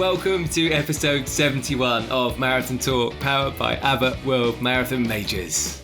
Welcome to episode 71 of Marathon Talk, powered by Abbott World Marathon Majors.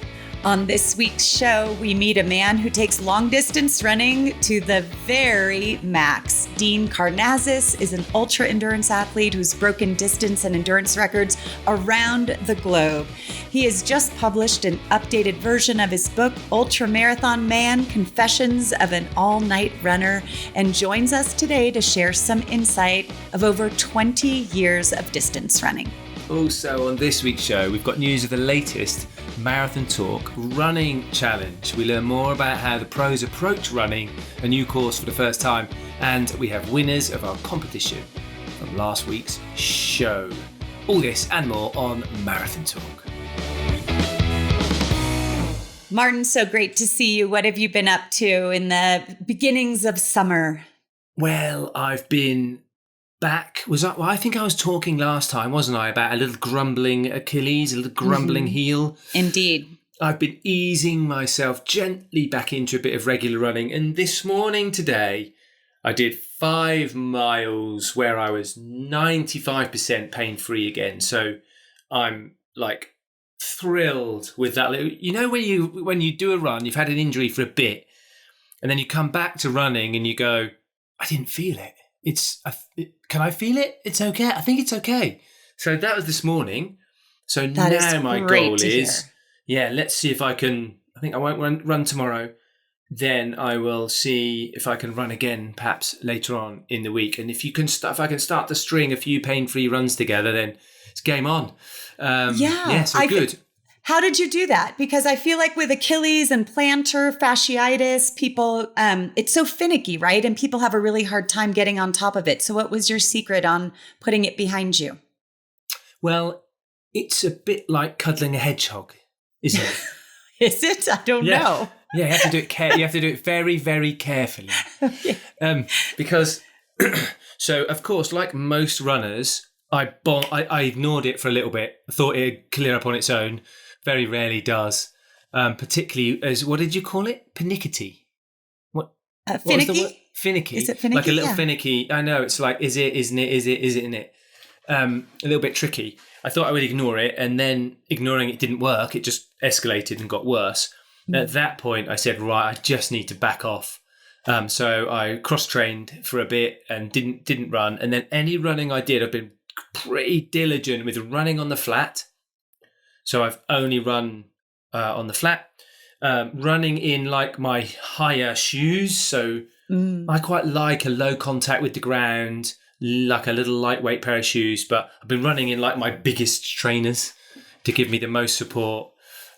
On this week's show, we meet a man who takes long-distance running to the very max. Dean Karnazes is an ultra-endurance athlete who's broken distance and endurance records around the globe. He has just published an updated version of his book, Ultramarathon Man, Confessions of an All-Night Runner, and joins us today to share some insight of over 20 years of distance running. Also on this week's show, we've got news of the latest Marathon Talk running challenge. We learn more about how the pros approach running a new course for the first time, and we have winners of our competition from last week's show. All this and more on Marathon Talk. Martin, so great to see you. What have you been up to in the beginnings of summer? Well, I've been back. I think I was talking last time, wasn't I, about a little grumbling Achilles, a little grumbling heel. Indeed. I've been easing myself gently back into a bit of regular running. And this morning today, I did 5 miles where I was 95% pain-free again. So I'm like thrilled with that. You know, when you do a run, you've had an injury for a bit, and then you come back to running and you go, I didn't feel it. Can I feel it? It's okay. I think it's okay. So that was this morning. So now my goal is, let's see if I can. I think I won't run tomorrow. Then I will see if I can run again, perhaps later on in the week. And if I can start to string a few pain-free runs together, then it's game on. Good. How did you do that? Because I feel like with Achilles and plantar fasciitis, people, it's so finicky, right? And people have a really hard time getting on top of it. So what was your secret on putting it behind you? Well, it's a bit like cuddling a hedgehog, isn't it? Is it? I don't know. Yeah, you have to do it. You have to do it very, very carefully. Because, so of course, like most runners, I ignored it for a little bit. I thought it'd clear up on its own. Very rarely does. Particularly as, what did you call it? Panicky. What? Finicky? Finicky. Is it finicky? Like a little finicky. I know. It's like, is it, isn't it, is it, isn't it? A little bit tricky. I thought I would ignore it, and then ignoring it didn't work. It just escalated and got worse. At that point, I said, right, I just need to back off. So I cross-trained for a bit and didn't run. And then any running I did, I've been pretty diligent with running on the flat. So I've only run on the flat, running in like my higher shoes. So I quite like a low contact with the ground, like a little lightweight pair of shoes. But I've been running in like my biggest trainers to give me the most support.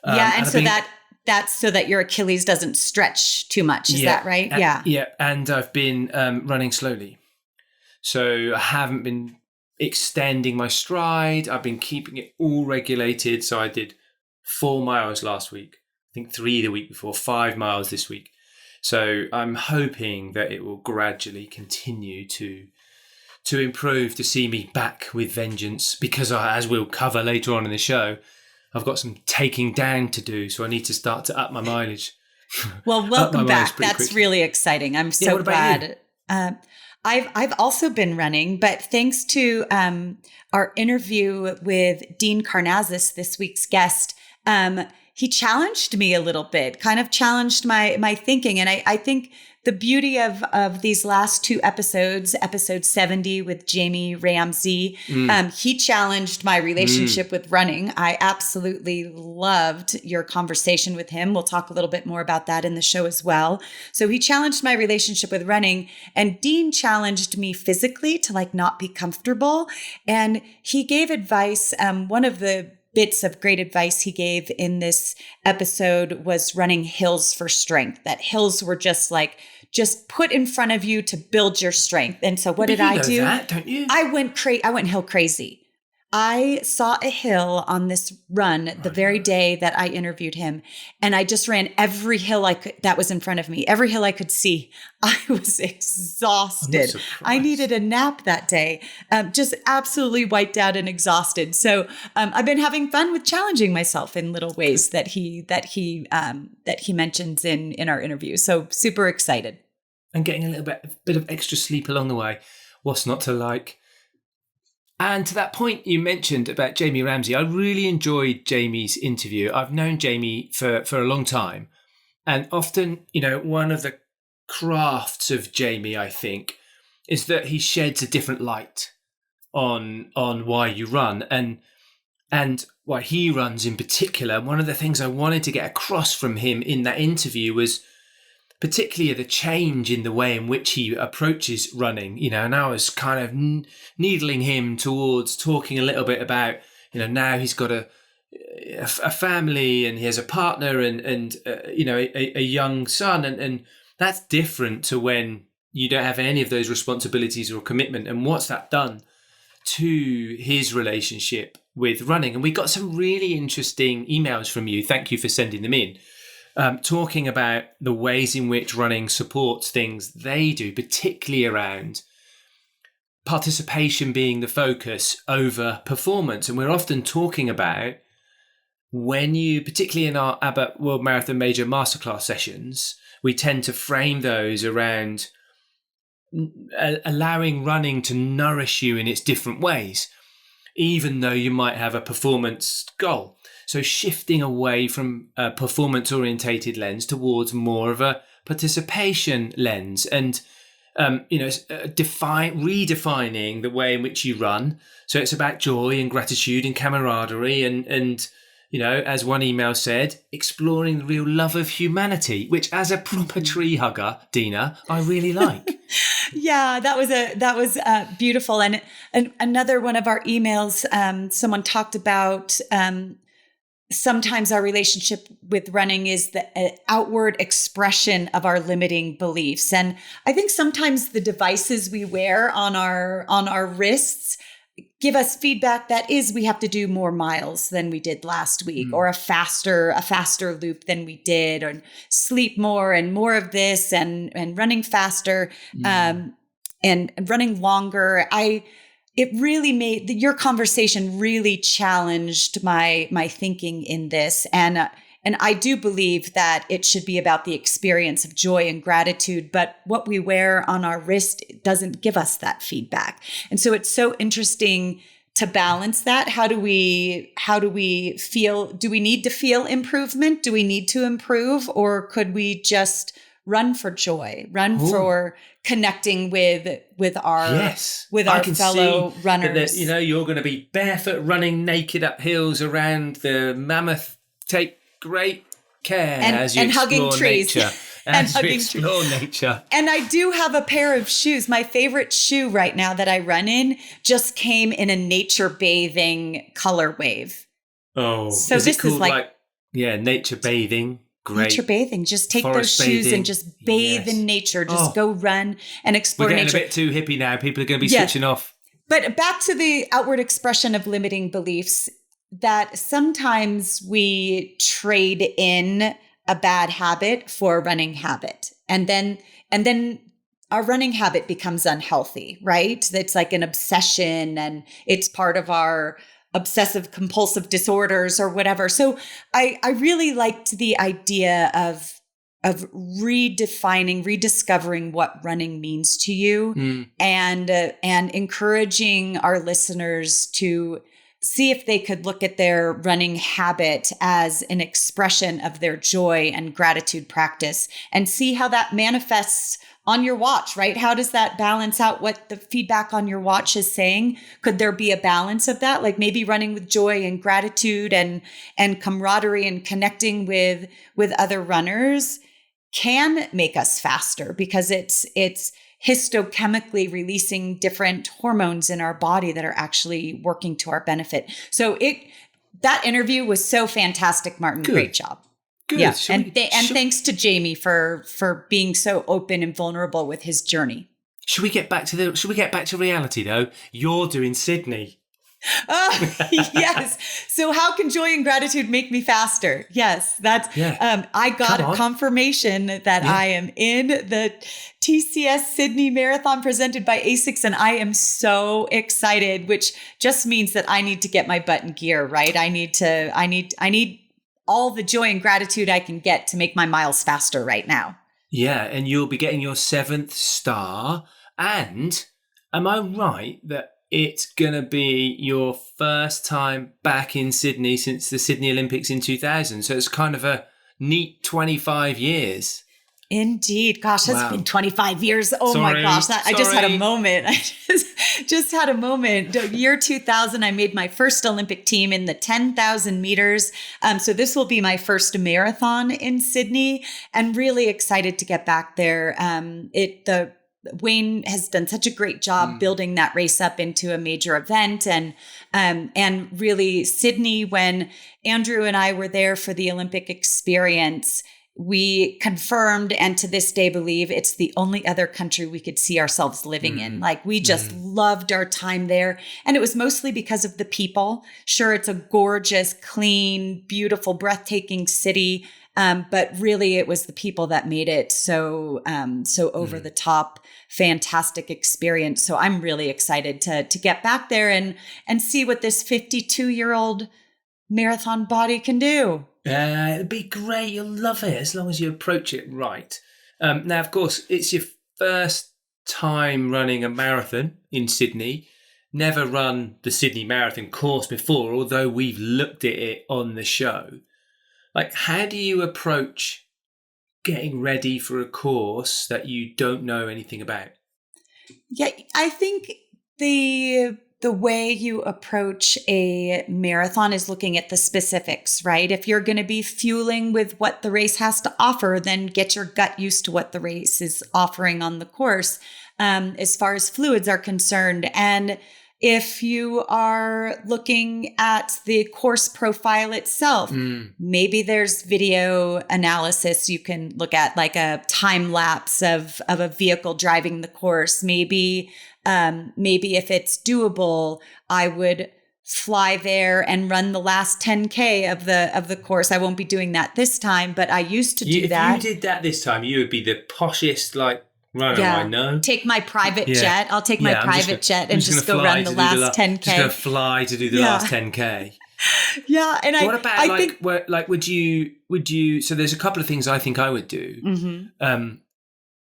That's so that your Achilles doesn't stretch too much. Is that right? Yeah. And I've been running slowly. So I haven't been extending my stride. I've been keeping it all regulated. So I did 4 miles last week. I think 3 the week before, 5 miles this week. So I'm hoping that it will gradually continue to improve, to see me back with vengeance, because as we'll cover later on in the show, I've got some taking down to do. So I need to start to up my mileage. Well, welcome back. That's quickly. Really exciting. I'm so glad. I've also been running, but thanks to our interview with Dean Karnazes, this week's guest, he challenged me a little bit, kind of challenged my thinking. And I think the beauty of these last 2 episodes, episode 70 with Jamie Ramsay, he challenged my relationship with running. I absolutely loved your conversation with him. We'll talk a little bit more about that in the show as well. So he challenged my relationship with running, and Dean challenged me physically to like not be comfortable. And he gave advice. One of the bits of great advice he gave in this episode was running hills for strength, that hills were just put in front of you to build your strength. And so what did I do? That, don't you? I went hill crazy. I saw a hill on this run the very day that I interviewed him, and I just ran every hill that was in front of me, every hill I could see. I was exhausted. I needed a nap that day, just absolutely wiped out and exhausted. So I've been having fun with challenging myself in little ways that he mentions in our interview. So super excited. And getting a bit of extra sleep along the way. What's not to like? And to that point you mentioned about Jamie Ramsay, I really enjoyed Jamie's interview. I've known Jamie for a long time. And often, one of the crafts of Jamie, I think, is that he sheds a different light on why you run and why he runs in particular. One of the things I wanted to get across from him in that interview was particularly the change in the way in which he approaches running, and I was kind of needling him towards talking a little bit about, now he's got a family and he has a partner and a young son. And that's different to when you don't have any of those responsibilities or commitment. And what's that done to his relationship with running? And we got some really interesting emails from you. Thank you for sending them in. Talking about the ways in which running supports things they do, particularly around participation being the focus over performance. And we're often talking about when you, particularly in our Abbott World Marathon Major Masterclass sessions, we tend to frame those around allowing running to nourish you in its different ways, even though you might have a performance goal. So shifting away from a performance-orientated lens towards more of a participation lens, and redefining the way in which you run. So it's about joy and gratitude and camaraderie, and as one email said, exploring the real love of humanity, which as a proper tree hugger, Deena, I really like. Yeah, that was beautiful. And another one of our emails, someone talked about. Sometimes our relationship with running is the outward expression of our limiting beliefs. And I think sometimes the devices we wear on our wrists give us feedback that is, we have to do more miles than we did last week, or a faster loop than we did, or sleep more and more of this and running faster, and running longer. It really made your conversation really challenged my thinking in this. And I do believe that it should be about the experience of joy and gratitude, but what we wear on our wrist doesn't give us that feedback. And so it's so interesting to balance that. How do we feel? Do we need to feel improvement? Do we need to improve? Or could we just run for joy, for connecting with our fellow runners? You're going to be barefoot running naked up hills around the Mammoth. Take great care as you explore nature. Nature. And I do have a pair of shoes. My favorite shoe right now that I run in just came in a nature bathing color wave. Oh, so this is like nature bathing. Great. Nature bathing. Just take those shoes and just bathe in nature. Just go run and explore nature. We're getting a bit too hippie now. People are going to be switching off. But back to the outward expression of limiting beliefs, that sometimes we trade in a bad habit for a running habit. And then our running habit becomes unhealthy, right? It's like an obsession, and it's part of our obsessive compulsive disorders or whatever. So I really liked the idea of rediscovering what running means to you, and encouraging our listeners to see if they could look at their running habit as an expression of their joy and gratitude practice, and see how that manifests on your watch, right? How does that balance out what the feedback on your watch is saying? Could there be a balance of that? Like maybe running with joy and gratitude and camaraderie and connecting with other runners can make us faster, because it's histochemically releasing different hormones in our body that are actually working to our benefit. So that interview was so fantastic, Martin. Good. Great job. Good. Yeah. Thanks to Jamie for being so open and vulnerable with his journey. Should we get back to reality though? You're doing Sydney. Oh, yes. So how can joy and gratitude make me faster? Yes, that's, I got a confirmation that I am in the TCS Sydney Marathon presented by ASICS, and I am so excited, which just means that I need to get my butt in gear, right? I need all the joy and gratitude I can get to make my miles faster right now. Yeah. And you'll be getting your 7th star. And am I right that it's going to be your first time back in Sydney since the Sydney Olympics in 2000. So it's kind of a neat 25 years. Indeed. Gosh, that's been 25 years. Oh my gosh. I just had a moment. I just had a moment. Year 2000, I made my first Olympic team in the 10,000 meters. So this will be my first marathon in Sydney, and really excited to get back there. Wayne has done such a great job building that race up into a major event, and really Sydney, when Andrew and I were there for the Olympic experience, we confirmed, and to this day believe, it's the only other country we could see ourselves living in. Like, we just loved our time there. And it was mostly because of the people. Sure, it's a gorgeous, clean, beautiful, breathtaking city. But really it was the people that made it so over the top, fantastic experience. So I'm really excited to get back there and see what this 52-year-old marathon body can do. It'll be great. You'll love it as long as you approach it right. Now, of course, it's your first time running a marathon in Sydney. Never run the Sydney Marathon course before, although we've looked at it on the show. Like, how do you approach getting ready for a course that you don't know anything about? Yeah, I think the way you approach a marathon is looking at the specifics, right? If you're going to be fueling with what the race has to offer, then get your gut used to what the race is offering on the course, as far as fluids are concerned. And if you are looking at the course profile itself, maybe there's video analysis you can look at, like a time lapse of a vehicle driving the course. Maybe if it's doable, I would fly there and run the last 10K of the course. I won't be doing that this time, but I used to do that. If you did that this time, you would be the poshest, runner I know. Take my private jet. I'll take my private jet and just go run the last 10K. Just going to fly to do the last 10K. Yeah, and what about I think, would you? So there's a couple of things I think I would do.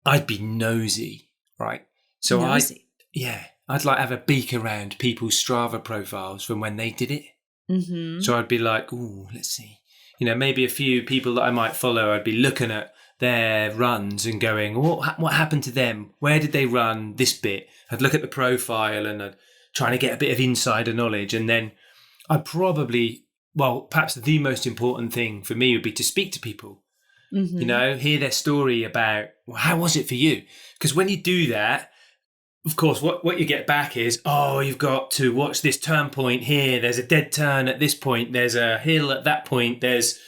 I'd be nosy, right? So nosy. I'd have a beak around people's Strava profiles from when they did it. So I'd be like, ooh, let's see. Maybe a few people that I might follow, I'd be looking at their runs and going, what happened to them? Where did they run this bit? I'd look at the profile and I'd try to get a bit of insider knowledge. And then I'd probably, perhaps the most important thing for me would be to speak to people, hear their story about, how was it for you? Because when you do that, of course, what you get back is, you've got to watch this turn point here. There's a dead turn at this point. There's a hill at that point. There's,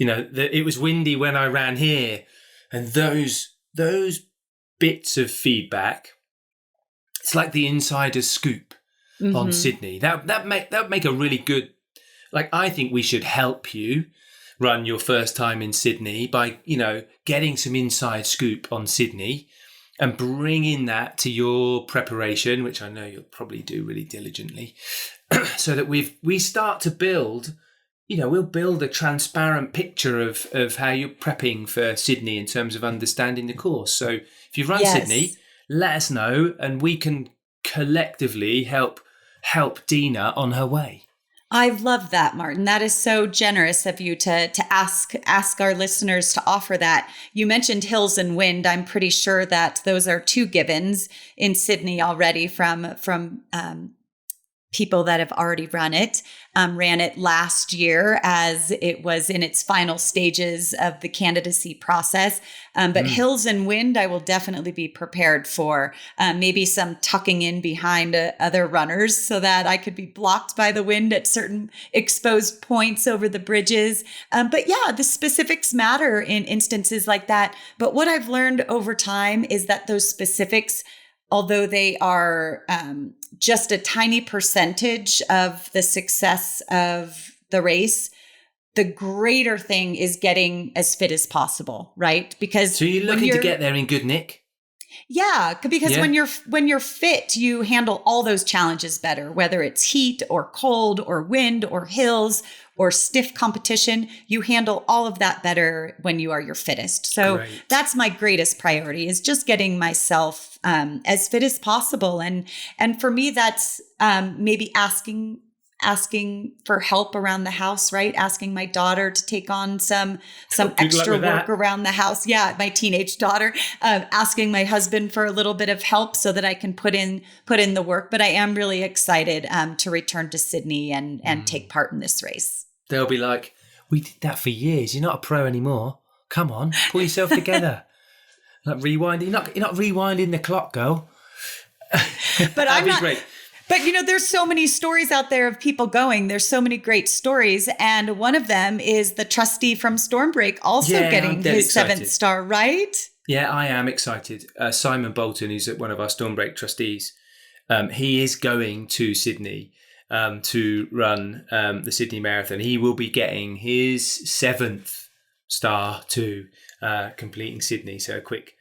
it was windy when I ran here. And those bits of feedback, it's like the insider's scoop on Sydney. That make a really good. I think we should help you run your first time in Sydney by getting some inside scoop on Sydney and bringing that to your preparation, which I know you'll probably do really diligently, so that we start to build. We'll build a transparent picture of how you're prepping for Sydney in terms of understanding the course. So if you run Sydney, let us know and we can collectively help Deena on her way. I love that, Martin. That is so generous of you to ask our listeners to offer that. You mentioned hills and wind. I'm pretty sure that those are two givens in Sydney already from people that have already ran it, ran it last year as it was in its final stages of the candidacy process. But hills and wind, I will definitely be prepared for. Maybe some tucking in behind other runners so that I could be blocked by the wind at certain exposed points over the bridges. But yeah, the specifics matter in instances like that. But what I've learned over time is that those specifics, although they are just a tiny percentage of the success of the race, the greater thing is getting as fit as possible, right? Because so you're looking to get there in good nick? Yeah, because when you're fit, you handle all those challenges better, whether it's heat or cold or wind or hills or stiff competition. You handle all of that better when you are your fittest. So That's my greatest priority, is just getting myself as fit as possible. And for me, that's maybe asking for help around the house, right? Asking my daughter to take on some extra work around the house. Yeah, my teenage daughter, asking my husband for a little bit of help so that I can put in the work. But I am really excited to return to Sydney and take part in this race. They'll be like, we did that for years. You're not a pro anymore. Come on, pull yourself together. Like rewinding. You're not rewinding the clock, girl. But I'm not. Great. But, there's so many stories out there of people going. There's so many great stories. And one of them is the trustee from Stormbreak also getting his 7th star, right? Yeah, I am excited. Simon Bolton, who's one of our Stormbreak trustees, he is going to Sydney to run the Sydney Marathon. He will be getting his 7th star to completing Sydney. So a quick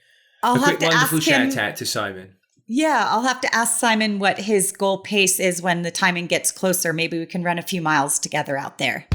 wonderful shout out to Simon. Yeah, I'll have to ask Simon what his goal pace is when the timing gets closer. Maybe we can run a few miles together out there.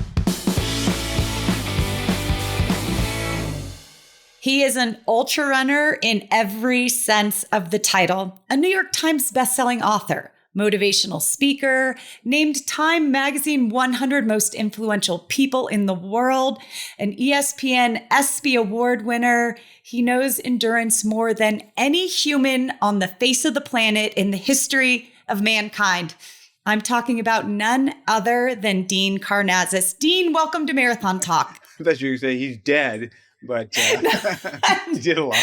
He is an ultra runner in every sense of the title, a New York Times bestselling author, motivational speaker, named Time Magazine 100 Most Influential People in the World, an ESPN ESPY Award winner. He knows endurance more than any human on the face of the planet in the history of mankind. I'm talking about none other than Dean Karnazes. Dean, welcome to Marathon Talk. I thought you were going to say he's dead, but he did a lot.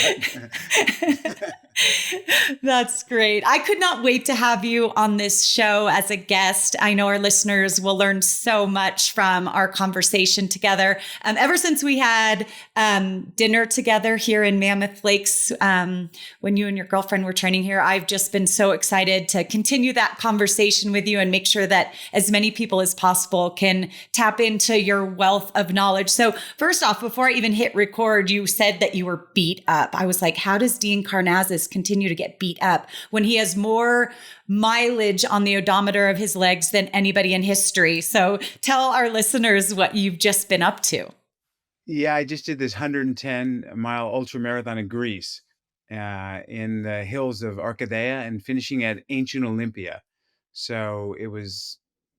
That's great. I could not wait to have you on this show as a guest. I know our listeners will learn so much from our conversation together. Ever since we had dinner together here in Mammoth Lakes, when you and your girlfriend were training here, I've just been so excited to continue that conversation with you and make sure that as many people as possible can tap into your wealth of knowledge. So first off, before I even hit record, you said that you were beat up. I was like, how does Dean Karnazes continue to get beat up when he has more mileage on the odometer of his legs than anybody in history? So tell our listeners what you've just been up to. Yeah, I just did this 110-mile ultramarathon in Greece, in the hills of Arcadia and finishing at ancient Olympia. So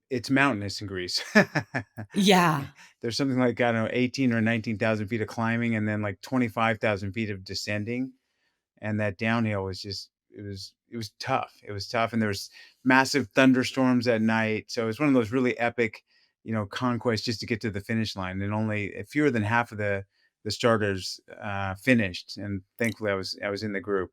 it's mountainous in Greece. Yeah. There's something like, I don't know, 18 or 19,000 feet of climbing and then like 25,000 feet of descending. And that downhill was just, it was tough. It was tough. And there was massive thunderstorms at night. So it was one of those really epic, conquests just to get to the finish line. And only fewer than half of the starters finished. And thankfully I was in the group.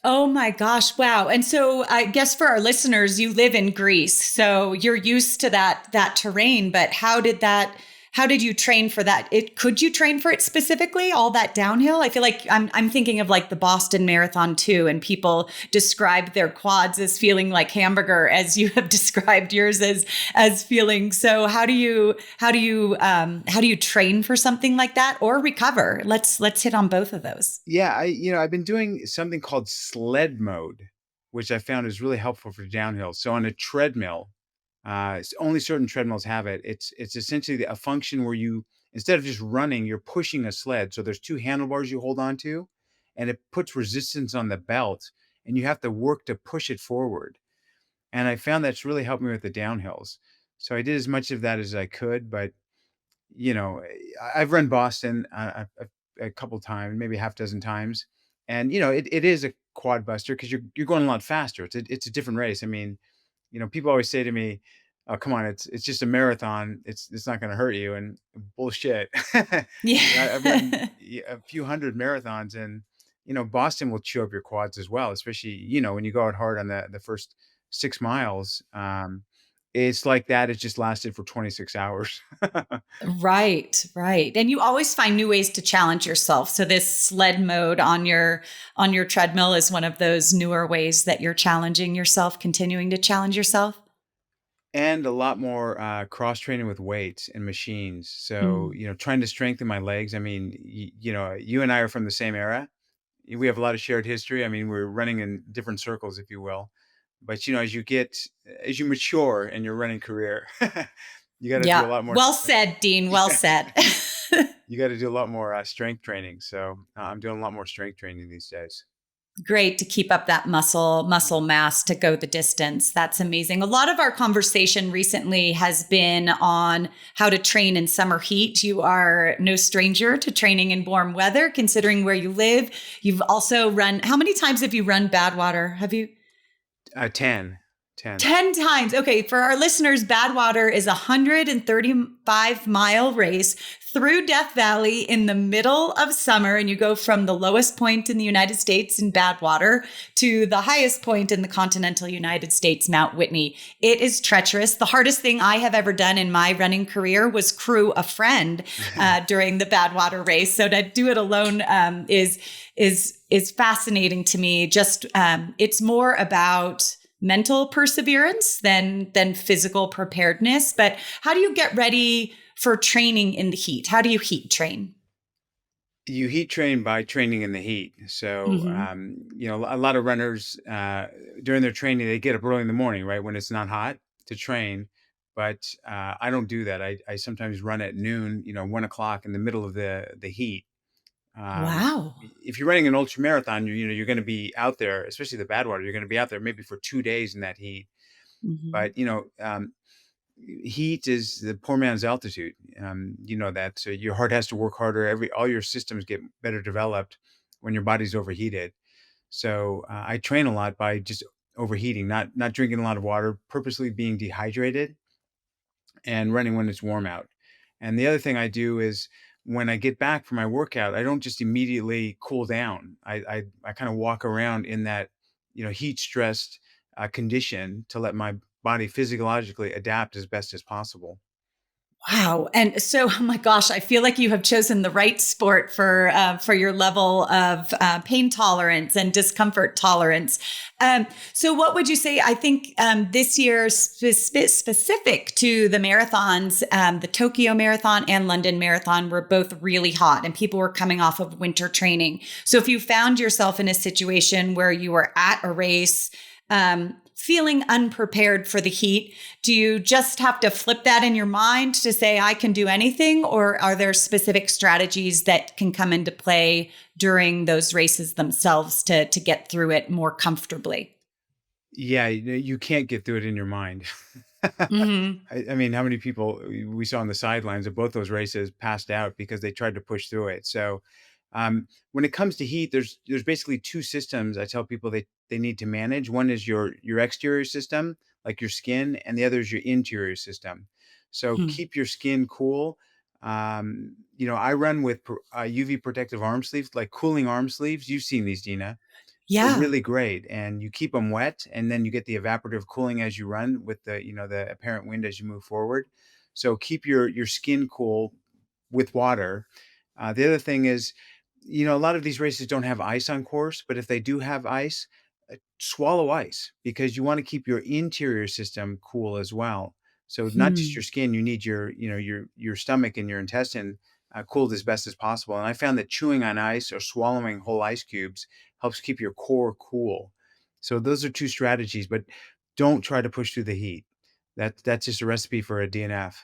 Oh my gosh. Wow. And so I guess for our listeners, you live in Greece, so you're used to that terrain, but how did you train for that? Could you train for it specifically, all that downhill? I feel like I'm thinking of like the Boston Marathon too, and people describe their quads as feeling like hamburger, as you have described yours as feeling. So how do you train for something like that or recover? Let's hit on both of those. Yeah, I've been doing something called sled mode, which I found is really helpful for downhill. So on a treadmill, only certain treadmills have it. It's essentially a function where you, instead of just running, you're pushing a sled. So there's two handlebars you hold on to, and it puts resistance on the belt, and you have to work to push it forward. And I found that's really helped me with the downhills. So I did as much of that as I could, but I've run Boston a couple times, maybe half dozen times, and it is a quad buster because you're going a lot faster. It's a different race. I mean, people always say to me, "Oh, come on, it's just a marathon. It's not going to hurt you." And bullshit. Yeah. I've run a few hundred marathons, and Boston will chew up your quads as well, especially when you go out hard on the first 6 miles. It's like that. It just lasted for 26 hours. Right. And you always find new ways to challenge yourself. So this sled mode on your treadmill is one of those newer ways that you're challenging yourself, continuing to challenge yourself. And a lot more cross training with weights and machines. So, trying to strengthen my legs. I mean, you and I are from the same era. We have a lot of shared history. I mean, we're running in different circles, if you will. But, as you mature in your running career, you got to do a lot more. Well said, Dean. Well said. You got to do a lot more strength training. So I'm doing a lot more strength training these days. Great to keep up that muscle mass to go the distance. That's amazing. A lot of our conversation recently has been on how to train in summer heat. You are no stranger to training in warm weather, considering where you live. You've also run, how many times have you run Badwater? Have you? 10. 10 times. Okay. For our listeners, Badwater is a 135-mile race through Death Valley in the middle of summer. And you go from the lowest point in the United States in Badwater to the highest point in the continental United States, Mount Whitney. It is treacherous. The hardest thing I have ever done in my running career was crew a friend during the Badwater race. So to do it alone is fascinating to me. Just it's more about mental perseverance than physical preparedness. But how do you get ready for training in the heat? How do you heat train? You heat train by training in the heat. So, a lot of runners during their training, they get up early in the morning, right, when it's not hot to train. But I don't do that. I sometimes run at noon, 1 o'clock in the middle of the heat. Wow. If you're running an ultramarathon, you're going to be out there, especially the Badwater. You're going to be out there maybe for 2 days in that heat. But heat is the poor man's altitude. You know that. So your heart has to work harder. All your systems get better developed when your body's overheated. So I train a lot by just overheating, not drinking a lot of water, purposely being dehydrated, and running when it's warm out. And the other thing I do is when I get back from my workout, I don't just immediately cool down. I kind of walk around in that, heat stressed condition to let my body physiologically adapt as best as possible. Wow. And so, oh my gosh, I feel like you have chosen the right sport for your level of pain tolerance and discomfort tolerance. So what would you say? I think this year, specific to the marathons, the Tokyo Marathon and London Marathon were both really hot and people were coming off of winter training. So if you found yourself in a situation where you were at a race, feeling unprepared for the heat, do you just have to flip that in your mind to say, I can do anything? Or are there specific strategies that can come into play during those races themselves to get through it more comfortably? Yeah, you can't get through it in your mind. I mean, how many people we saw on the sidelines of both those races passed out because they tried to push through it. So when it comes to heat, there's basically two systems I tell people they need to manage. One is your exterior system, like your skin, and the other is your interior system. So keep your skin cool. I run with UV protective arm sleeves, like cooling arm sleeves. You've seen these, Deena. They're Yeah. really great, and you keep them wet, and then you get the evaporative cooling as you run with the apparent wind as you move forward. So keep your skin cool with water. The other thing is, a lot of these races don't have ice on course, but if they do have ice, swallow ice because you want to keep your interior system cool as well. So not just your skin, you need your stomach and your intestine cooled as best as possible. And I found that chewing on ice or swallowing whole ice cubes helps keep your core cool. So those are two strategies, but don't try to push through the heat. That's just a recipe for a DNF.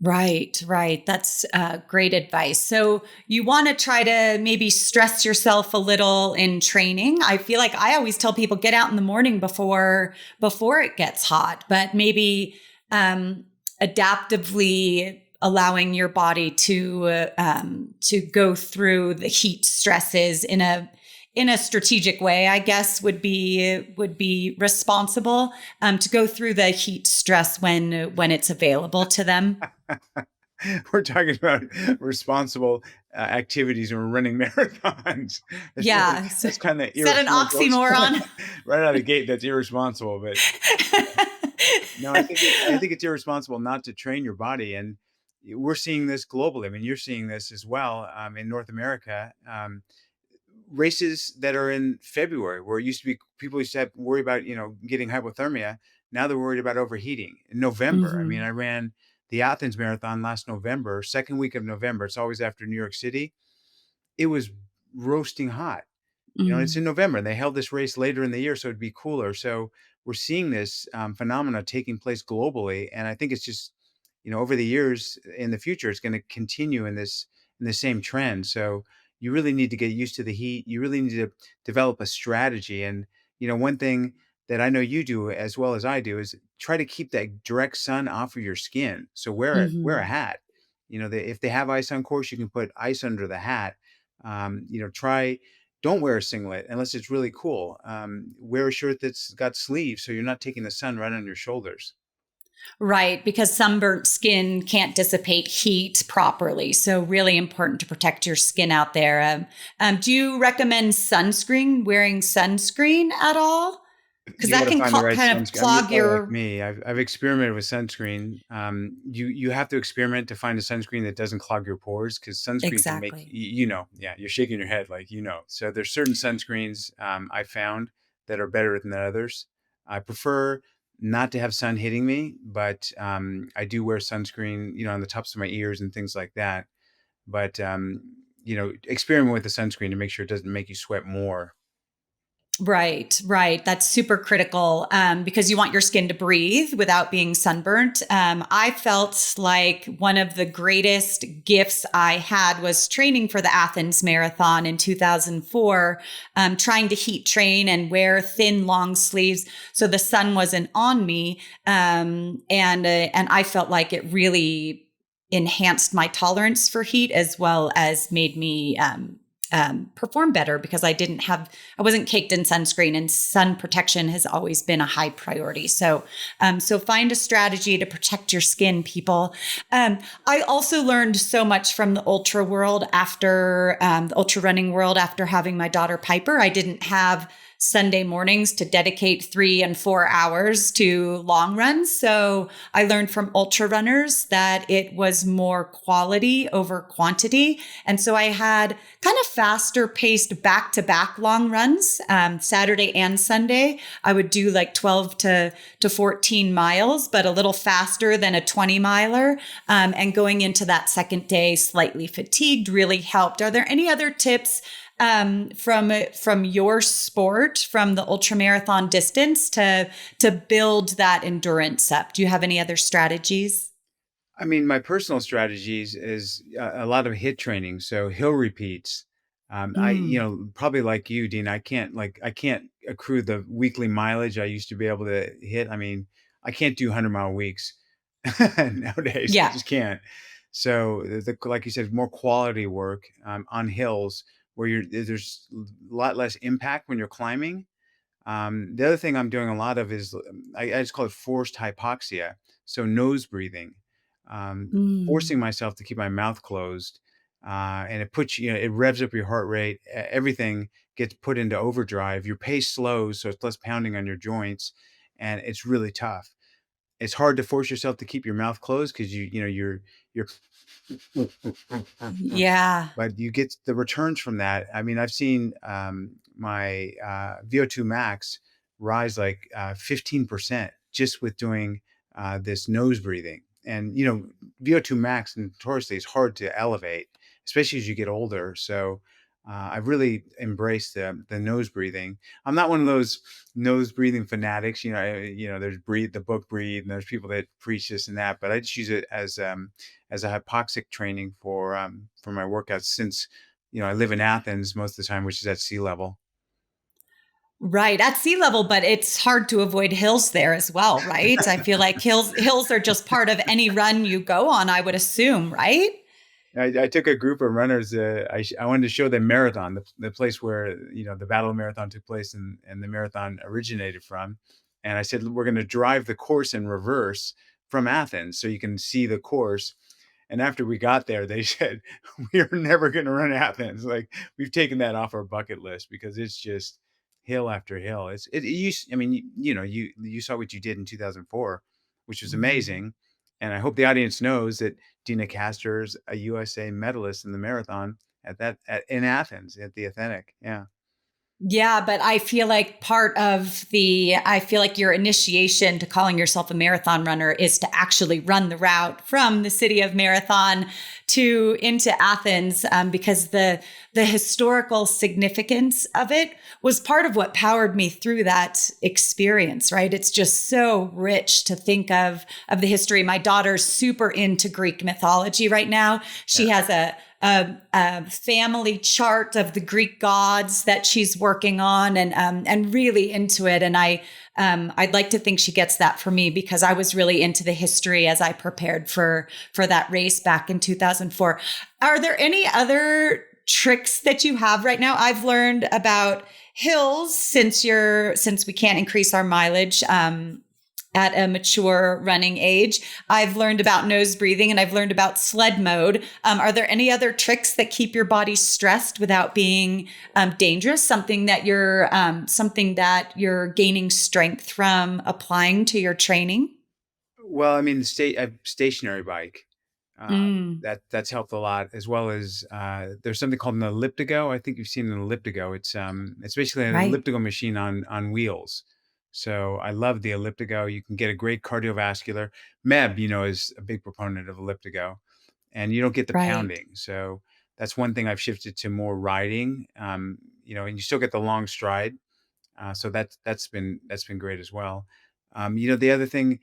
Right. That's great advice. So you want to try to maybe stress yourself a little in training. I feel like I always tell people get out in the morning before it gets hot, but maybe adaptively allowing your body to go through the heat stresses in a strategic way, I guess would be responsible to go through the heat stress when it's available to them. We're talking about responsible activities and we're running marathons. That's kind of is that an oxymoron? Right out of the gate, that's irresponsible. But no, I think it's irresponsible not to train your body, and we're seeing this globally. I mean, you're seeing this as well in North America. Races that are in February, where it used to be people used to have worry about getting hypothermia. Now they're worried about overheating. In November, I mean, I ran the Athens Marathon last November, second week of November. It's always after New York City. It was roasting hot. It's in November, and they held this race later in the year, so it'd be cooler. So we're seeing this phenomena taking place globally, and I think it's just over the years in the future, it's going to continue in the same trend. So you really need to get used to the heat. You really need to develop a strategy. And, one thing that I know you do as well as I do is try to keep that direct sun off of your skin. So wear a Mhm. hat. If they have ice on course, you can put ice under the hat. Try don't wear a singlet unless it's really cool. Wear a shirt that's got sleeves so you're not taking the sun right on your shoulders. Right, because sunburnt skin can't dissipate heat properly. So really important to protect your skin out there. Do you recommend wearing sunscreen at all? Because You got that to can find the right kind of sunscreen. I mean, you're clog probably like your. me. I've experimented with sunscreen. You have to experiment to find a sunscreen that doesn't clog your pores, because sunscreen can make Exactly. yeah, you're shaking your head like So there's certain sunscreens I found that are better than others. I prefer not to have sun hitting me, but I do wear sunscreen, on the tops of my ears and things like that. But experiment with the sunscreen to make sure it doesn't make you sweat more. Right, right. That's super critical because you want your skin to breathe without being sunburnt. I felt like one of the greatest gifts I had was training for the Athens Marathon in 2004, trying to heat train and wear thin, long sleeves so the sun wasn't on me. And I felt like it really enhanced my tolerance for heat as well as made me perform better because I wasn't caked in sunscreen, and sun protection has always been a high priority. So find a strategy to protect your skin, people. I also learned so much from the ultra world the ultra running world after having my daughter Piper. I didn't have Sunday mornings to dedicate 3 and 4 hours to long runs. So I learned from ultra runners that it was more quality over quantity. And so I had kind of faster paced back-to-back long runs, Saturday and Sunday. I would do like 12 to 14 miles, but a little faster than a 20 miler. And going into that second day, slightly fatigued really helped. Are there any other tips from your sport, from the ultramarathon distance to build that endurance up? Do you have any other strategies? I mean, my personal strategies is a lot of hit training, so hill repeats. Mm. Probably like you, Dean. I can't accrue the weekly mileage I used to be able to hit. I mean, I can't do 100-mile weeks nowadays. I Yeah. just can't. So, like you said, more quality work on hills where there's a lot less impact when you're climbing. The other thing I'm doing a lot of is I just call it forced hypoxia. So nose breathing, um, Mm. forcing myself to keep my mouth closed. And it puts it revs up your heart rate. Everything gets put into overdrive. Your pace slows, so it's less pounding on your joints, and it's really tough. It's hard to force yourself to keep your mouth closed because you're Yeah. but you get the returns from that. I mean, I've seen my VO2 max rise like 15% just with doing this nose breathing. And VO2 max notoriously is hard to elevate, especially as you get older. So I've really embraced the nose breathing. I'm not one of those nose breathing fanatics. There's the book Breathe, and there's people that preach this and that. But I just use it as a hypoxic training for my workouts, since I live in Athens most of the time, which is at sea level. Right. At sea level, but it's hard to avoid hills there as well, right? I feel like hills are just part of any run you go on, I would assume, right? I took a group of runners. I wanted to show them Marathon, the place where the Battle of Marathon took place and the marathon originated from. And I said, we're going to drive the course in reverse from Athens so you can see the course. And after we got there, they said, we are never going to run Athens. Like, we've taken that off our bucket list because it's just hill after hill. I mean, you saw what you did in 2004, which was Mhm. amazing. And I hope the audience knows that Deena Castor's a USA medalist in the marathon in Athens at the Authentic. Yeah. Yeah, but I feel like I feel like your initiation to calling yourself a marathon runner is to actually run the route from the city of Marathon to into Athens, because the historical significance of it was part of what powered me through that experience, right? It's just so rich to think of the history. My daughter's super into Greek mythology right now. She Yeah. has a family chart of the Greek gods that she's working on, and really into it. And I'd like to think she gets that for me, because I was really into the history as I prepared for that race back in 2004. Are there any other tricks that you have right now? I've learned about hills since we can't increase our mileage at a mature running age. I've learned about nose breathing, and I've learned about sled mode. Are there any other tricks that keep your body stressed without being dangerous? Something that you're gaining strength from applying to your training? Well, I mean, a stationary bike. Mm, That's helped a lot, as well as there's something called an elliptigo. I think you've seen an elliptigo. It's basically an right. elliptical machine on wheels. So I love the elliptigo. You can get a great cardiovascular. Meb, is a big proponent of elliptigo, and you don't get the Right. pounding. So that's one thing I've shifted to more riding. And you still get the long stride. So that's been great as well. The other thing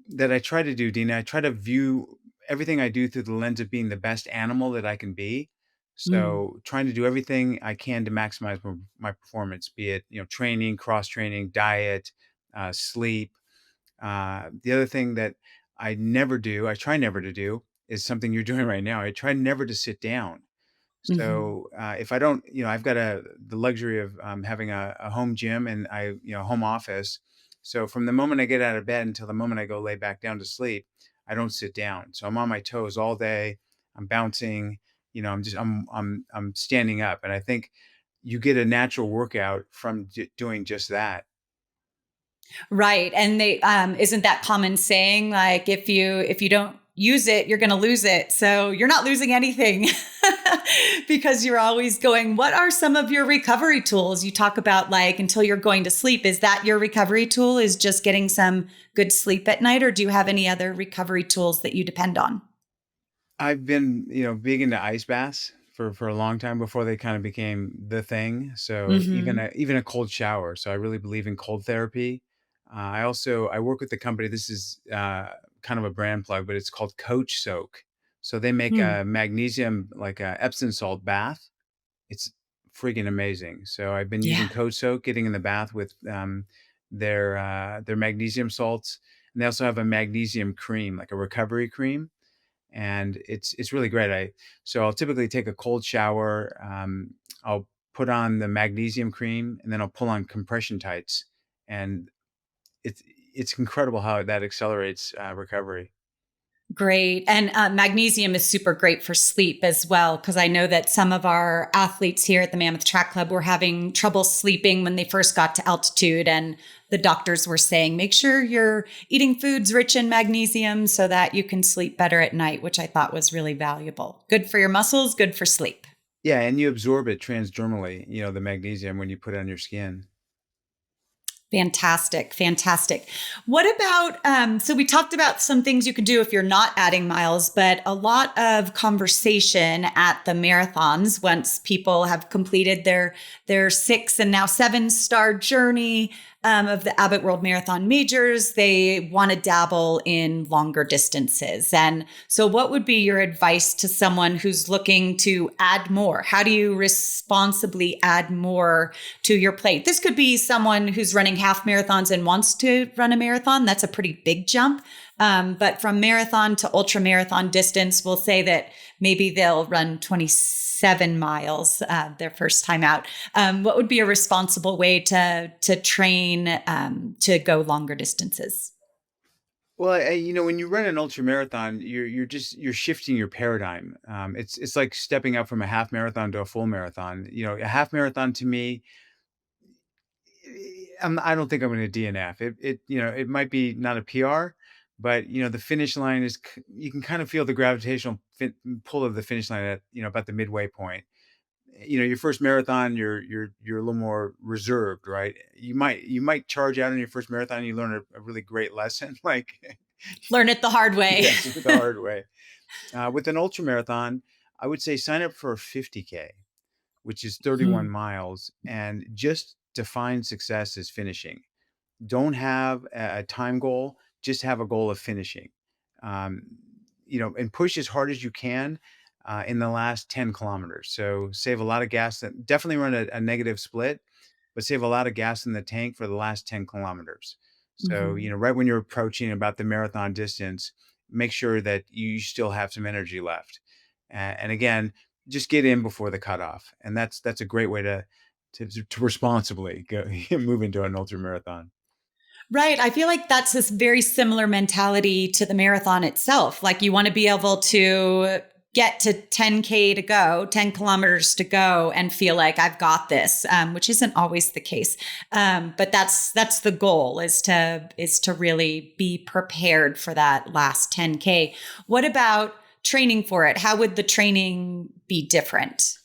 that I try to do, Deena, I try to view everything I do through the lens of being the best animal that I can be. Mm, So trying to do everything I can to maximize my performance, be it, training, cross training, diet, sleep. The other thing that I try never to do, is something you're doing right now. I try never to sit down. mhm. So if I don't, I've got the luxury of having a home gym, and home office. So from the moment I get out of bed until the moment I go lay back down to sleep, I don't sit down. So I'm on my toes all day. I'm bouncing. I'm standing up, and I think you get a natural workout from doing just that. Right. And they isn't that common saying, like, if you don't use it, you're going to lose it. So you're not losing anything because you're always going. What are some of your recovery tools? You talk about, like, until you're going to sleep. Is that your recovery tool, is just getting some good sleep at night, or do you have any other recovery tools that you depend on? I've been, big into ice baths for a long time before they kind of became the thing. So Hmm. even a cold shower. So I really believe in cold therapy. I work with the company. This is kind of a brand plug, but it's called Coach Soak. So they make Hmm. a magnesium, like a Epsom salt bath. It's freaking amazing. So I've been using Yeah. Coach Soak, getting in the bath with their magnesium salts, and they also have a magnesium cream, like a recovery cream, and it's really great. I'll typically take a cold shower. I'll put on the magnesium cream, and then I'll pull on compression tights, and it's it's incredible how that accelerates recovery. Great. And magnesium is super great for sleep as well, because I know that some of our athletes here at the Mammoth Track Club were having trouble sleeping when they first got to altitude. And the doctors were saying, make sure you're eating foods rich in magnesium so that you can sleep better at night, which I thought was really valuable. Good for your muscles, good for sleep. Yeah, and you absorb it transdermally, the magnesium, when you put it on your skin. Fantastic. Fantastic. What about, so we talked about some things you could do if you're not adding miles, but a lot of conversation at the marathons once people have completed their 6 and now 7-star journey of the Abbott World Marathon Majors. They want to dabble in longer distances. And so what would be your advice to someone who's looking to add more? How do you responsibly add more to your plate? This could be someone who's running half marathons and wants to run a marathon. That's a pretty big jump. But from marathon to ultra marathon distance, we'll say that maybe they'll run 27 miles their first time out. What would be a responsible way to train to go longer distances? Well, when you run an ultra marathon, you're shifting your paradigm. It's like stepping up from a half marathon to a full marathon. A half marathon to me, I don't think I'm going to DNF. It might be not a PR, but the finish line is, you can kind of feel the gravitational pull of the finish line at, about the midway point. Your first marathon, you're a little more reserved, right? You might charge out in your first marathon, and you learn a really great lesson, like, Learn it the hard way. yes, the hard way. With an ultra marathon, I would say sign up for a 50K, which is 31 Hmm. miles, and just define success as finishing. Don't have a time goal, just have a goal of finishing. Um, and push as hard as you can. in the last 10 kilometers. So save a lot of gas. Definitely run a negative split, but save a lot of gas in the tank for the last 10 kilometers. So, Mm-hmm. right when you're approaching about the marathon distance, make sure that you still have some energy left. And again, just get in before the cutoff. And that's a great way to responsibly go move into an ultra marathon. Right. I feel like that's this very similar mentality to the marathon itself. Like you want to be able to get to 10K to go, 10 kilometers to go and feel like I've got this, which isn't always the case. But that's the goal is to really be prepared for that last 10K. What about training for it? How would the training be different?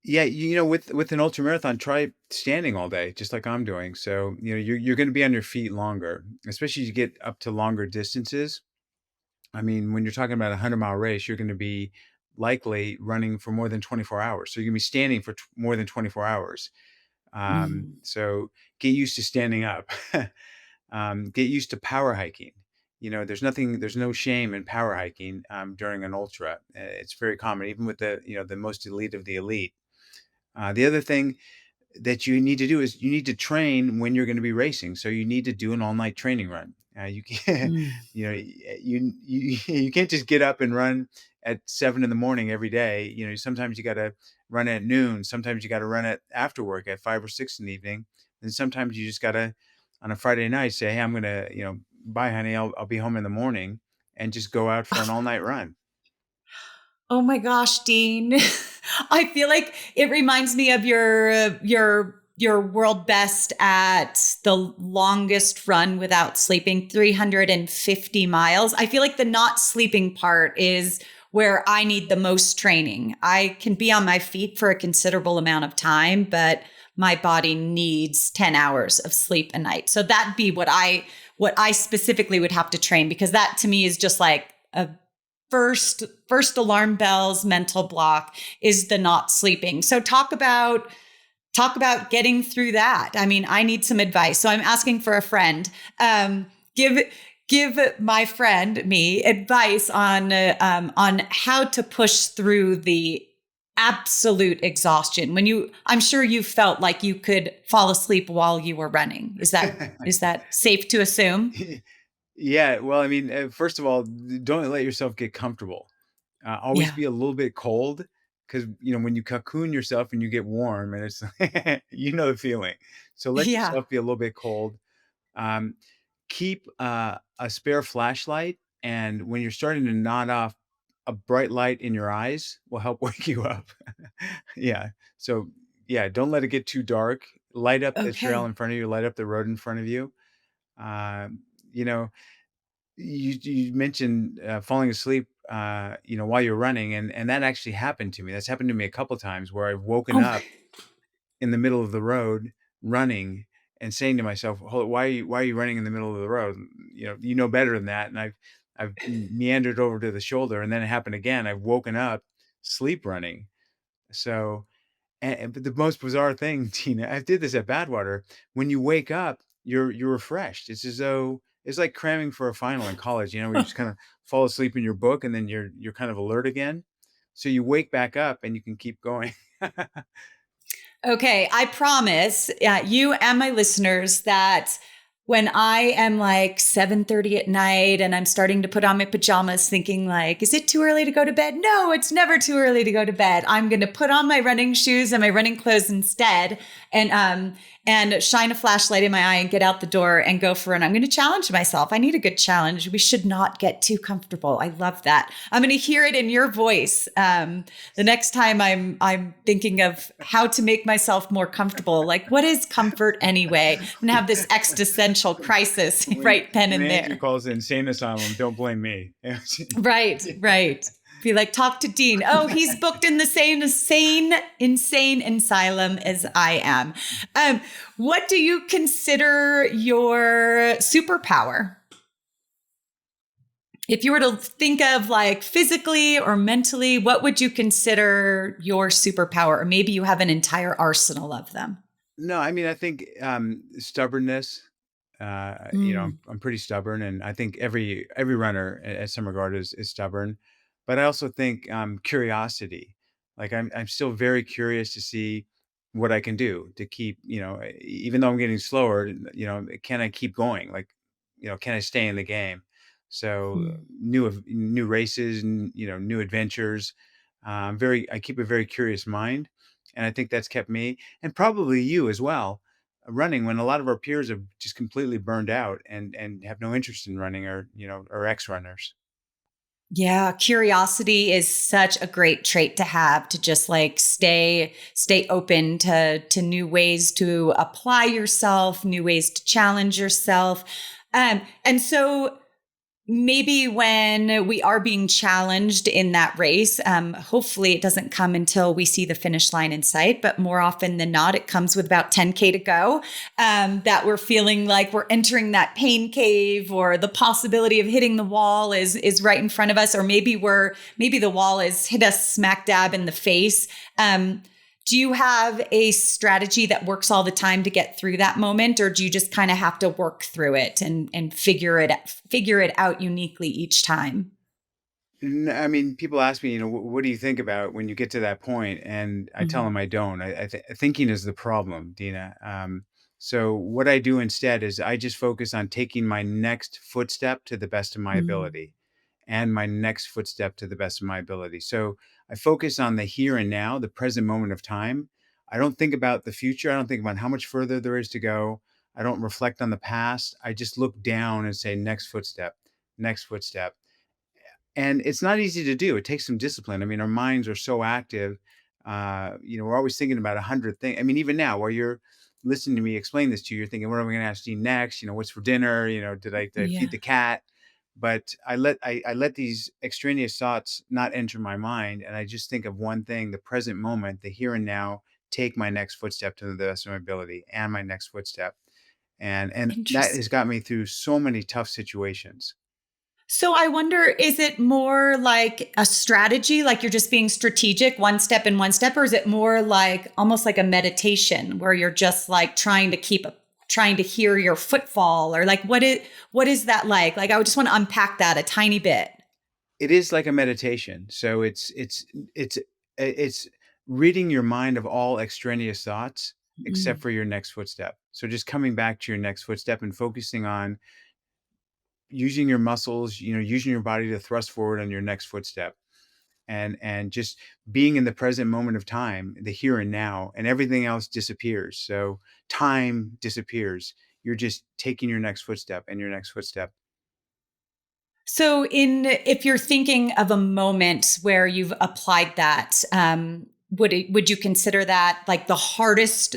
Yeah, with an ultra marathon, try standing all day, just like I'm doing. So, you're going to be on your feet longer, especially as you get up to longer distances. I mean, when you're talking about a 100-mile race, you're going to be likely running for more than 24 hours. So you're going to be standing for more than 24 hours. Mm. So get used to standing up. Get used to power hiking. There's no shame in power hiking during an ultra. It's very common, even with the most elite of the elite. The other thing that you need to do is you need to train when you're going to be racing. So you need to do an all-night training run. You can't, Mm. you can't just get up and run at 7 in the morning every day. Sometimes you got to run at noon. Sometimes you got to run it after work at 5 or 6 in the evening. And sometimes you just got to, on a Friday night, say, hey, I'm going to, bye, honey. I'll be home in the morning, and just go out for an all-night run. Oh my gosh, Dean. I feel like it reminds me of your world best at the longest run without sleeping, 350 miles. I feel like the not sleeping part is where I need the most training. I can be on my feet for a considerable amount of time, but my body needs 10 hours of sleep a night. So that'd be what I specifically would have to train, because that to me is just like a first alarm bells mental block is the not sleeping. So talk about getting through that. I mean, I need some advice. So I'm asking for a friend. Give my friend me advice on how to push through the absolute exhaustion when I'm sure you felt like you could fall asleep while you were running. Is that safe to assume? Yeah, well, I mean, first of all, don't let yourself get comfortable. Always Yeah. be a little bit cold, because when you cocoon yourself and you get warm, and it's the feeling. So let Yeah. yourself be a little bit cold. Um, Keep a spare flashlight, and when you're starting to nod off, a bright light in your eyes will help wake you up. Yeah. So yeah, don't let it get too dark. Light up the trail Okay. in front of you. Light up the road in front of you. Um, you know, you mentioned falling asleep, while you're running, and that actually happened to me. That's happened to me a couple times where I've woken Oh my. up in the middle of the road running and saying to myself, "Hold, why are you running in the middle of the road? You know better than that." And I've meandered over to the shoulder, and then it happened again. I've woken up sleep running. So, but the most bizarre thing, Tina, I did this at Badwater. When you wake up, you're refreshed. It's as though it's like cramming for a final in college, where you just kind of fall asleep in your book, and then you're kind of alert again. So you wake back up and you can keep going. Okay, I promise you and my listeners that when I am like 7:30 at night and I'm starting to put on my pajamas thinking like, is it too early to go to bed? No, it's never too early to go to bed. I'm going to put on my running shoes and my running clothes instead and shine a flashlight in my eye and get out the door and go for it. I'm going to challenge myself. I need a good challenge. We should not get too comfortable. I love that. I'm going to hear it in your voice. The next time I'm thinking of how to make myself more comfortable. Like, what is comfort anyway? I'm going to have this existential crisis right then When and Andrew there. calls the insane asylum, don't blame me. Right. Be like, talk to Dean. Oh, he's booked in the same insane asylum as I am. What do you consider your superpower? If you were to think of like physically or mentally, what would you consider your superpower? Or maybe you have an entire arsenal of them. No, I mean, I think stubbornness. Mm. I'm pretty stubborn, and I think every runner at some regard is stubborn. But I also think curiosity. Like I'm still very curious to see what I can do to keep, even though I'm getting slower, can I keep going? Like, can I stay in the game? So new races and, new adventures. I keep a very curious mind, and I think that's kept me, and probably you as well, running when a lot of our peers are just completely burned out and have no interest in running, or, or ex-runners. Yeah, curiosity is such a great trait to have, to just like stay open to new ways to apply yourself, new ways to challenge yourself. And so maybe when we are being challenged in that race, hopefully it doesn't come until we see the finish line in sight, but more often than not, it comes with about 10K to go, that we're feeling like we're entering that pain cave, or the possibility of hitting the wall is right in front of us, or maybe the wall has hit us smack dab in the face. Do you have a strategy that works all the time to get through that moment, or do you just kind of have to work through it and figure it out uniquely each time? I mean, people ask me, what do you think about when you get to that point? And I tell Mhm. them I don't. Thinking is the problem, Deena. So what I do instead is I just focus on taking my next footstep to the best of my Mm. ability, and my next footstep to the best of my ability. So I focus on the here and now, the present moment of time. I don't think about the future. I don't think about how much further there is to go. I don't reflect on the past. I just look down and say, next footstep, next footstep. And it's not easy to do. It takes some discipline. I mean, our minds are so active. We're always thinking about 100 things. I mean, even now, while you're listening to me explain this to you, you're thinking, what am I going to ask Dean next? What's for dinner? Did I feed Yeah. the cat? But I let these extraneous thoughts not enter my mind, and I just think of one thing: the present moment, the here and now. Take my next footstep to the best of my ability, and my next footstep, and that has Interesting. got me through so many tough situations. So I wonder, is it more like a strategy, like you're just being strategic, one step in one step, or is it more like almost like a meditation where you're just like trying to hear your footfall, or like what is that like? Like I would just want to unpack that a tiny bit. It is like a meditation. So it's ridding your mind of all extraneous thoughts except Mm. for your next footstep. So just coming back to your next footstep and focusing on using your muscles, using your body to thrust forward on your next footstep, and just being in the present moment of time, the here and now, and everything else disappears. So time disappears. You're just taking your next footstep and your next footstep. So, if you're thinking of a moment where you've applied that, would you consider that like the hardest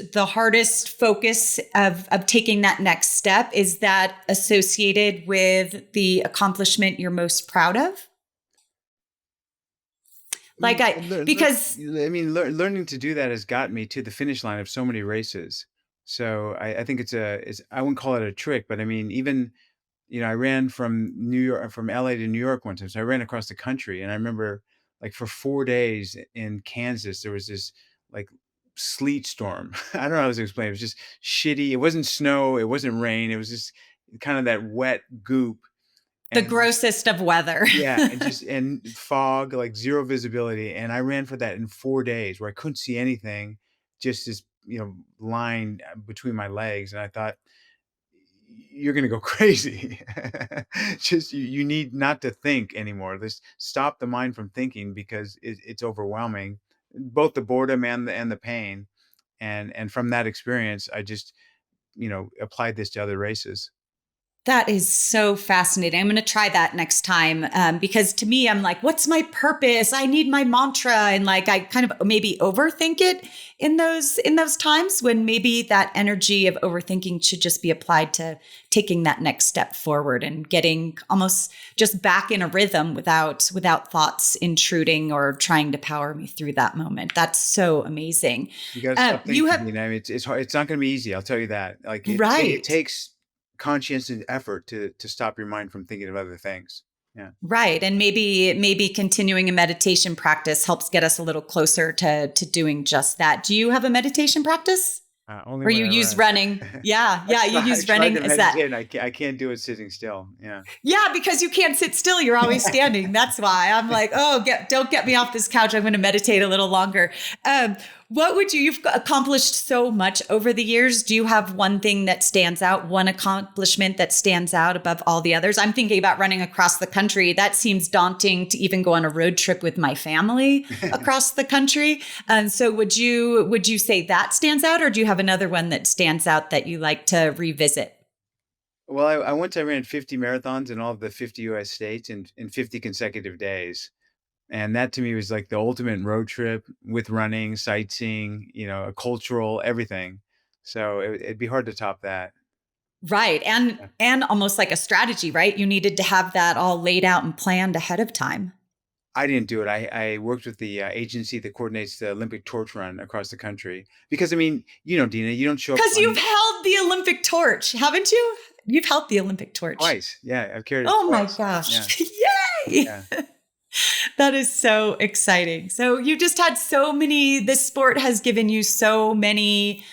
focus of taking that next step? Is that associated with the accomplishment you're most proud of? Like because Learning to do that has got me to the finish line of so many races. So I think I wouldn't call it a trick, but I mean, even, I ran from LA to New York one time. So I ran across the country, and I remember, like, for 4 days in Kansas, there was this, like, sleet storm. I don't know how to explain. It was just shitty. It wasn't snow. It wasn't rain. It was just kind of that wet goop. the And grossest of weather. yeah, and fog, like zero visibility. And I ran for that in 4 days, where I couldn't see anything, just this, line between my legs. And I thought, you're gonna go crazy. Just you need not to think anymore. Just stop the mind from thinking, because it's overwhelming, both the boredom and the pain. And from that experience, I just, applied this to other races. That is so fascinating. I'm going to try that next time, because to me, I'm like, what's my purpose? I need my mantra, and like I kind of maybe overthink it in those times when maybe that energy of overthinking should just be applied to taking that next step forward and getting almost just back in a rhythm without thoughts intruding or trying to power me through that moment. That's so amazing. You got to stop You thinking. have I mean, it's hard. It's not going to be easy. I'll tell you that. Like, it right. takes conscientious effort to stop your mind from thinking of other things. Yeah. Right. And maybe continuing a meditation practice helps get us a little closer to doing just that. Do you have a meditation practice? Only or when you I use run. running. Yeah. You use I running tried to as that. meditate, and I can't do it sitting still. Yeah. Yeah, because you can't sit still. You're always standing. That's why I'm like, don't get me off this couch. I'm going to meditate a little longer. You've accomplished so much over the years. Do you have one thing that stands out, one accomplishment that stands out above all the others? I'm thinking about running across the country. That seems daunting to even go on a road trip with my family across the country. So would you say that stands out, or do you have another one that stands out that you like to revisit? Well, I ran 50 marathons in all of the 50 US states in 50 consecutive days. And that to me was like the ultimate road trip with running, sightseeing, a cultural, everything. So it'd be hard to top that. Right. And almost like a strategy, right? You needed to have that all laid out and planned ahead of time. I didn't do it. I worked with the agency that coordinates the Olympic torch run across the country. Because, Deena, you don't show up. Because you've held the Olympic torch, haven't you? You've held the Olympic torch. Twice. Yeah, I've carried it twice. My gosh. Yeah. Yay. Yeah. That is so exciting. So you just had this sport has given you so many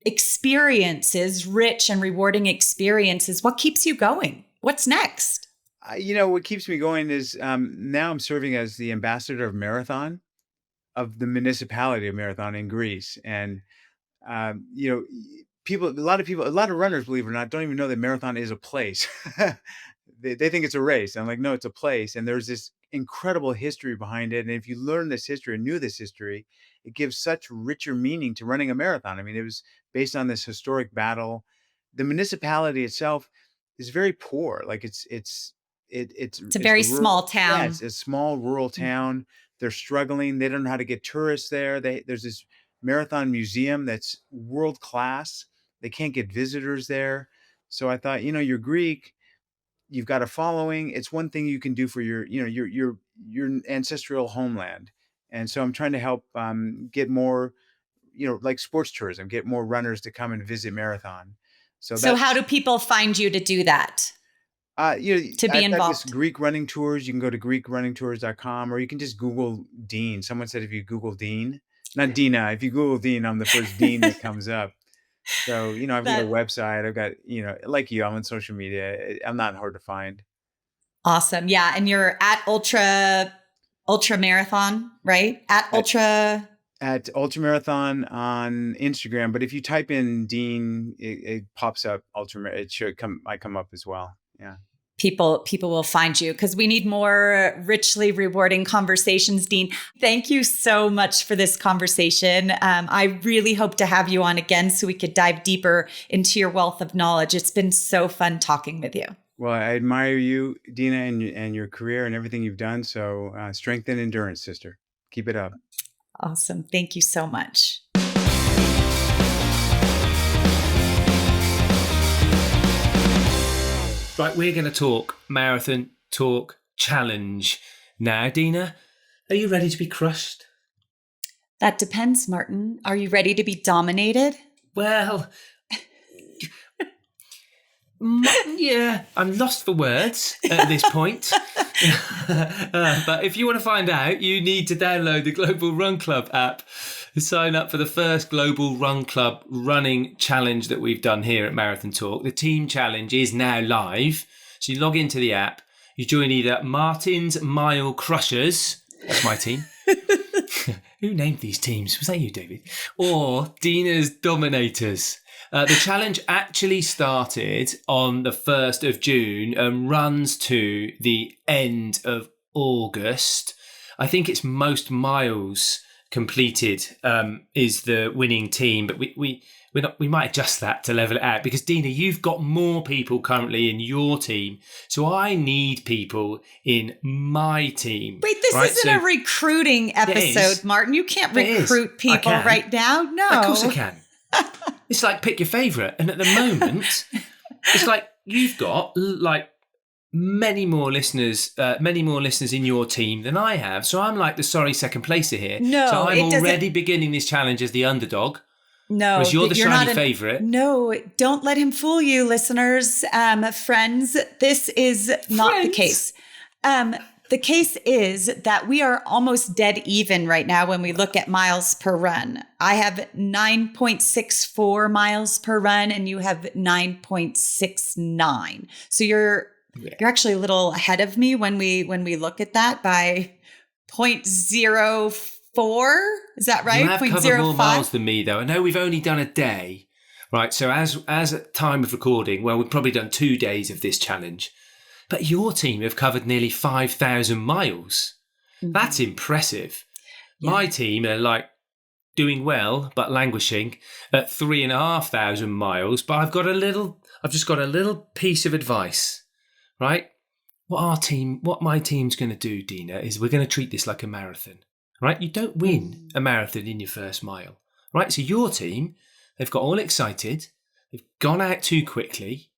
experiences, rich and rewarding experiences. What keeps you going? What's next? What keeps me going is now I'm serving as the ambassador of Marathon, of the municipality of Marathon in Greece. And, a lot of runners, believe it or not, don't even know that Marathon is a place. They think it's a race. I'm like, no, it's a place. And there's this incredible history behind it. And if you learn this history and knew this history, it gives such richer meaning to running a marathon. I mean, it was based on this historic battle. The municipality itself is very poor. Like it's a very small town. Yeah, it's a small rural town. They're struggling. They don't know how to get tourists there. There's this marathon museum that's world class. They can't get visitors there. So I thought, you're Greek. You've got a following. It's one thing you can do for your ancestral homeland. And so I'm trying to help get more, like sports tourism, get more runners to come and visit Marathon. So how do people find you to do that? To be involved. Greek running tours. You can go to greekrunningtours.com, or you can just Google Dean. Someone said if you Google Dean, not Deena, if you Google Dean, I'm the first Dean that comes up. So, I've got a website. I've got, like you, I'm on social media. I'm not hard to find. Awesome. Yeah. And you're at ultra marathon, right? At ultramarathon on Instagram. But if you type in Dean, it pops up it should come up as well. Yeah. People will find you because we need more richly rewarding conversations, Dean. Thank you so much for this conversation. I really hope to have you on again so we could dive deeper into your wealth of knowledge. It's been so fun talking with you. Well, I admire you, Deena, and your career and everything you've done. So strength and endurance, sister. Keep it up. Awesome. Thank you so much. Right, we're going to talk Marathon Talk Challenge. Now, Deena, are you ready to be crushed? That depends, Martin. Are you ready to be dominated? Well, yeah, I'm lost for words at this point. But if you want to find out, you need to download the Global Run Club app. Sign up for the first Global Run Club running challenge that we've done here at Marathon Talk. The team challenge is now live. So you log into the app, you join either Martin's Mile Crushers, that's my team. Who named these teams? Was that you, David? Or Deena's Dominators. The challenge actually started on the 1st of June and runs to the end of August. I think it's most miles completed is the winning team, but we might adjust that to level it out because Deena, you've got more people currently in your team, so I need people in my team. Wait, this isn't a recruiting episode, Martin. You can't recruit people right now. No, of course I can. It's like pick your favourite, and at the moment, it's like you've got like many more listeners in your team than I have. So I'm like the sorry second placer here. No, so I'm already beginning this challenge as the underdog. No, whereas you're the shiny favourite. No, don't let him fool you, listeners, friends. This is not the case. The case is that we are almost dead even right now when we look at miles per run. I have 9.64 miles per run and you have 9.69. So you're actually a little ahead of me when we look at that by 0.04. Is that right? You have covered more miles than me, though. I know we've only done a day, right? So as at time of recording, well, we've probably done 2 days of this challenge. But your team have covered nearly 5,000 miles. Mm-hmm. That's impressive. Yeah. My team are like doing well, but languishing at 3,500 miles. But I've just got a little piece of advice, right? What my team's going to do, Deena, is we're going to treat this like a marathon, right? You don't win a marathon in your first mile, right? So your team, they've got all excited. They've gone out too quickly.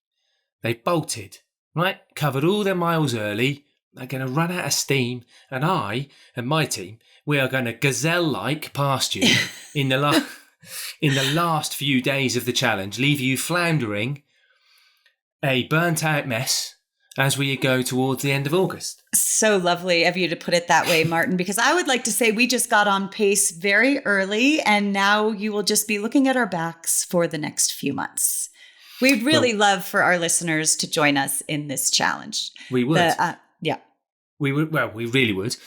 They've bolted. Right, covered all their miles early. They're going to run out of steam, and I and my team, we are going to gazelle-like past you in the last few days of the challenge, leave you floundering, a burnt-out mess as we go towards the end of August. So lovely of you to put it that way, Martin, because I would like to say we just got on pace very early, and now you will just be looking at our backs for the next few months. We'd really love for our listeners to join us in this challenge. We would. Yeah. We would. Well, we really would.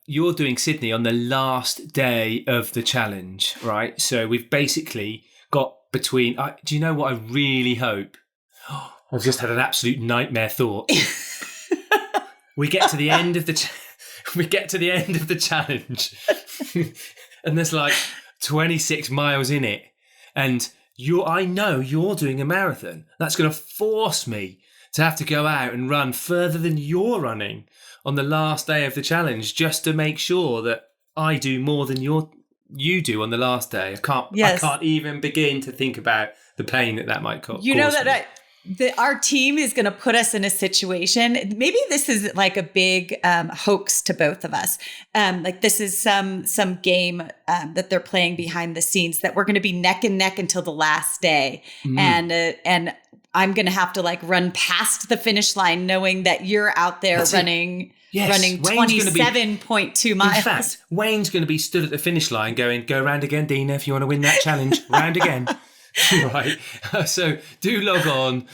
You're doing Sydney on the last day of the challenge, right? So we've basically got between... do you know what I really hope? I've just had an absolute nightmare thought. We get to the end of the challenge and there's like 26 miles in it, and I know you're doing a marathon. That's going to force me to have to go out and run further than you're running on the last day of the challenge, just to make sure that I do more than you do on the last day. I can't even begin to think about the pain that might cause. You know that our team is going to put us in a situation. Maybe this is like a big hoax to both of us. Like this is some game that they're playing behind the scenes, that we're going to be neck and neck until the last day. And I'm going to have to like run past the finish line, knowing that you're out there running 27.2 miles. In fact, Wayne's going to be stood at the finish line going, "Go round again, Deena, if you want to win that challenge. Round again." Right. So do log on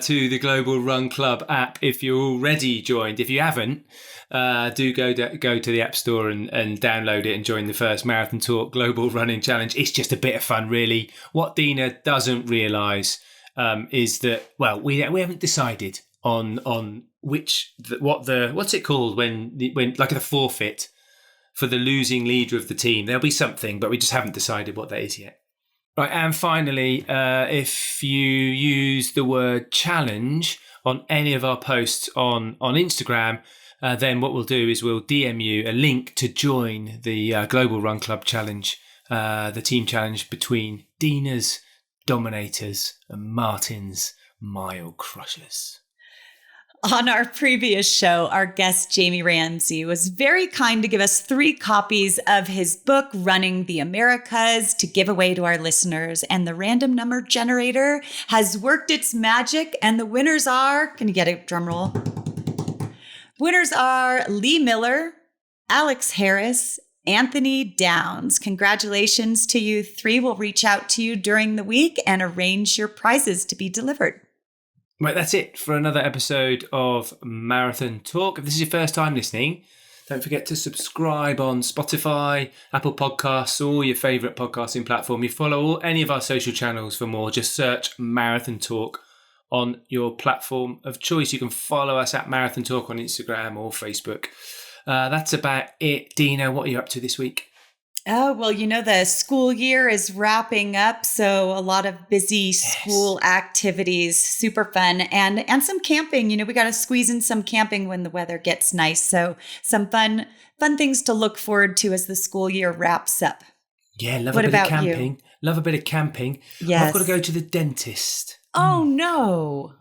to the Global Run Club app if you're already joined. If you haven't, do go to the App Store and download it and join the first Marathon Talk Global Running Challenge. It's just a bit of fun, really. What Deena doesn't realise is that, well, we haven't decided on what's it called when like the forfeit for the losing leader of the team. There'll be something, but we just haven't decided what that is yet. Right, and finally, if you use the word challenge on any of our posts on Instagram, then what we'll do is we'll DM you a link to join the Global Run Club Challenge, the team challenge between Deena's Dominators and Martin's Mile Crushers. On our previous show, our guest, Jamie Ramsay, was very kind to give us 3 copies of his book, Running the Americas, to give away to our listeners. And the random number generator has worked its magic. And the winners are, can you get a drum roll? Winners are Lee Miller, Alex Harris, Anthony Downs. Congratulations to you 3. We'll reach out to you during the week and arrange your prizes to be delivered. Right, that's it for another episode of Marathon Talk. If this is your first time listening, don't forget to subscribe on Spotify, Apple Podcasts, or your favourite podcasting platform. You follow any of our social channels for more. Just search Marathon Talk on your platform of choice. You can follow us at Marathon Talk on Instagram or Facebook. That's about it. Deena, what are you up to this week? Oh, well, the school year is wrapping up, so a lot of busy school activities, super fun, and some camping. We got to squeeze in some camping when the weather gets nice. So some fun things to look forward to as the school year wraps up. Yeah, love a bit of camping. You? Love a bit of camping. Yes. I've got to go to the dentist. Oh, no.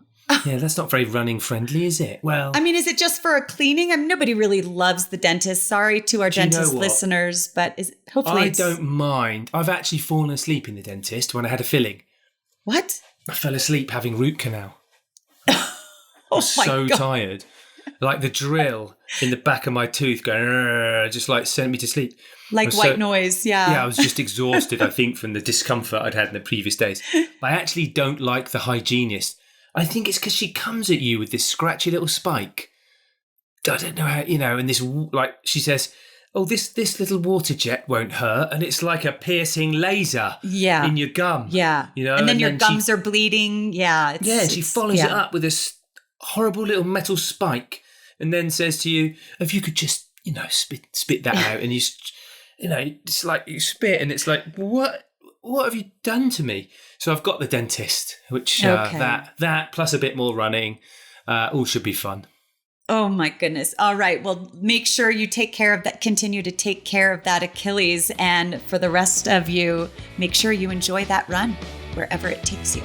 Yeah, that's not very running friendly, is it? Well, I mean, is it just for a cleaning? Nobody really loves the dentist. Sorry to our dentist listeners, but hopefully I don't mind. I've actually fallen asleep in the dentist when I had a filling. What? I fell asleep having root canal. Oh, I was so tired. like the drill in the back of my tooth going, just like sent me to sleep. Like white noise, yeah. Yeah, I was just exhausted, I think, from the discomfort I'd had in the previous days. But I actually don't like the hygienist. I think it's because she comes at you with this scratchy little spike. I don't know how, and this, like, she says, oh, this little water jet won't hurt. And it's like a piercing laser in your gum. Yeah. And then your gums are bleeding. Yeah. And she follows it up with this horrible little metal spike and then says to you, if you could just, spit that out. And it's like you spit and it's like, what have you done to me? So I've got the dentist, which that plus a bit more running, all should be fun. Oh my goodness. All right. Well, make sure you take care of that. Continue to take care of that Achilles. And for the rest of you, make sure you enjoy that run wherever it takes you.